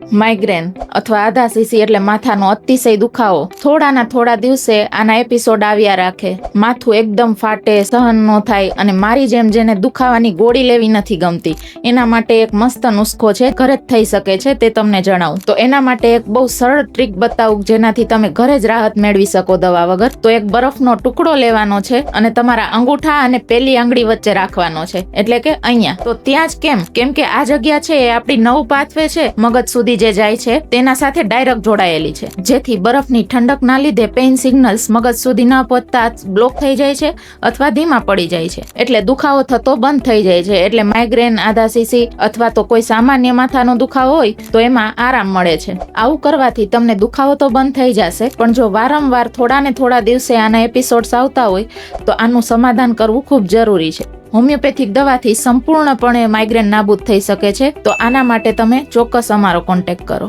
Migraine અથવા આધા CC એટલે માથાનો અતિશય દુખાવો થોડાના થોડા દિવસે આના એપિસોડ આવ્યા રાખે, માથું એકદમ ફાટે, સહન ન થાય અને મારી જેમ જેને દુખાવાની ગોળી લેવી નથી ગમતી એના માટે એક મસ્ત નુસ્ખો છે, ઘરે જ થઈ શકે છે, તે તમને જણાવું. તો એના માટે એક બહુ સરળ ટ્રીક બતાવું જેનાથી તમે ઘરે જ રાહત મેળવી શકો દવા વગર. તો એક બરફનો ટુકડો લેવાનો છે અને તમારા અંગૂઠા અને પેલી આંગળી વચ્ચે રાખવાનો છે, એટલે કે અહીંયા. તો ત્યાં જ કેમ કે આ જગ્યા છે એ આપણી નવ પાથવે છે મગજ સુધી જે જાય છે તેના સાથે ડાયરેક્ટ જોડાયેલી છે, જેથી બરફની ઠંડકના લીધે પેઇન સિગ્નલ્સ મગજ સુધી ન પહોંચતા બ્લોક થઈ જાય છે અથવા ધીમા પડી જાય છે, એટલે દુખાવો થતો બંધ થઈ જાય છે. એટલે માઇગ્રેન, આધા સીસી અથવા તો કોઈ સામાન્ય માથાનો દુખાવો હોય તો એમાં આરામ મળે છે. આવું કરવાથી તમને દુખાવો તો બંધ થઈ જશે, પણ જો વારંવાર થોડા ને થોડા દિવસે આના એપિસોડ્સ આવતા હોય તો આનું સમાધાન કરવું ખૂબ જરૂરી છે. હોમિયોપેથિક દવાથી સંપૂર્ણપણે માઇગ્રેન નાબૂદ થઈ શકે છે. તો આના માટે તમે ચોક્કસ અમારો કોન્ટેક્ટ કરો.